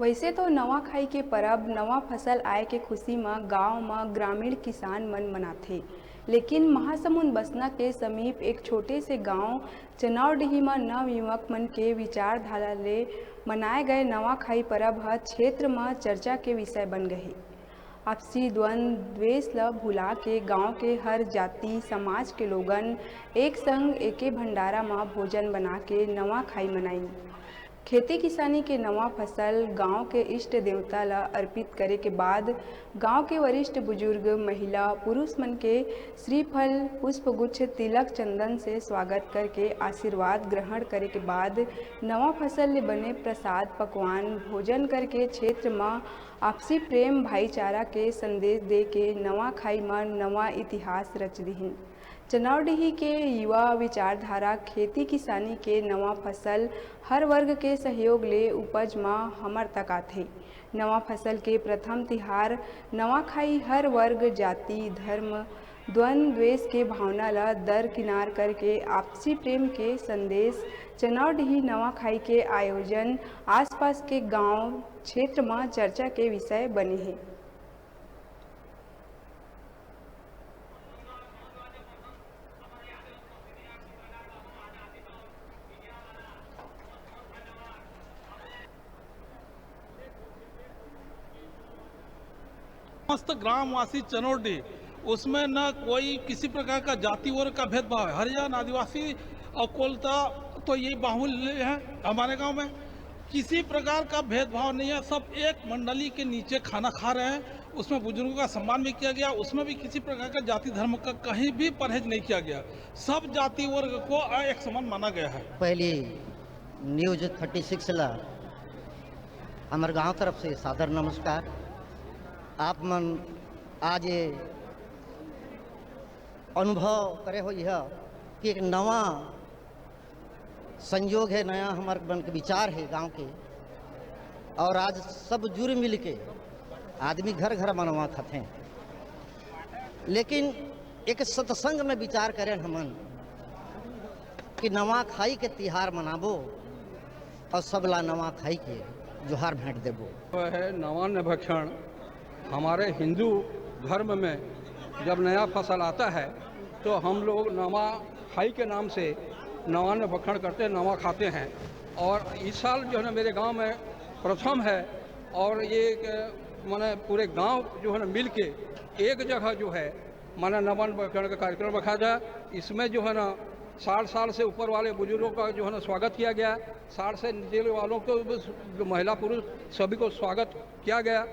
वैसे तो नवाखाई के परब नवा फसल आए के खुशी में गांव में ग्रामीण किसान मन मनाथे। लेकिन महासमुंद बसना के समीप एक छोटे से गांव चनौरडीही में नवयुवक मन के विचारधारा ले मनाए गए नवाखाई परब ह क्षेत्र में चर्चा के विषय बन गए। आपसी द्वंद्व द्वेष ल भुला के गांव के हर जाति समाज के लोगन एक संग एके भंडारा में भोजन बना के नवाखाई मनाई। खेती किसानी के नवा फसल गांव के इष्ट देवता ला अर्पित करे के बाद गांव के वरिष्ठ बुजुर्ग महिला पुरुष मन के श्रीफल पुष्पगुच्छ तिलक चंदन से स्वागत करके आशीर्वाद ग्रहण करे के बाद नवा फसल ले बने प्रसाद पकवान भोजन करके क्षेत्र में आपसी प्रेम भाईचारा के संदेश दे के नवाखाई में नवा इतिहास रच दिहिन। चनौरडीही के युवा विचारधारा खेती किसानी के नवा फसल हर वर्ग के सहयोग ले उपज में हमर तक आथे। नवा फसल के प्रथम तिहार नवाखाई हर वर्ग जाति धर्म द्वंद्व द्वेष के भावना ला दरकिनार करके आपसी प्रेम के संदेश चनौरडीही नवाखाई के आयोजन आसपास के गांव क्षेत्र में चर्चा के विषय बने हैं। समस्त ग्रामवासी चनौरडीही उसमें न कोई किसी प्रकार का जाति वर्ग का भेदभाव है। हरिजन आदिवासी और कोलता तो ये बाहुल्य है। हमारे गांव में किसी प्रकार का भेदभाव नहीं है। सब एक मंडली के नीचे खाना खा रहे हैं। उसमें बुजुर्गों का सम्मान भी किया गया। उसमें भी किसी प्रकार का जाति धर्म का कहीं भी परहेज नहीं किया गया। सब जाति वर्ग को एक समान माना गया है। पहली न्यूज 36 ला हमारे गांव तरफ से सादर नमस्कार। आप मन आज ये अनुभव करे हो यह कि एक नवा संयोग है, नया हमारे मन के विचार है गांव के। और आज सब जुड़ मिल के आदमी घर घर मनवा खाते हैं। लेकिन एक सत्संग में विचार करें हमन कि नवा खाई के तिहार मनाबो और सबला नवा खाई के जोहार भेंट देबो। वह है नवान्न भक्षण। हमारे हिंदू धर्म में जब नया फसल आता है तो हम लोग नवा खाई के नाम से नवान्न भक्षण करते हैं, नवा खाते हैं। और इस साल जो है ना मेरे गांव में प्रथम है। और ये माने पूरे गांव जो है ना मिल के एक जगह जो है माने नवान्न भक्षण का कार्यक्रम रखा जाए। इसमें जो है ना 60 साल से ऊपर वाले बुजुर्गों का जो है ना स्वागत किया गया। 60 से नीचे वालों को, जो महिला पुरुष सभी को स्वागत किया गया।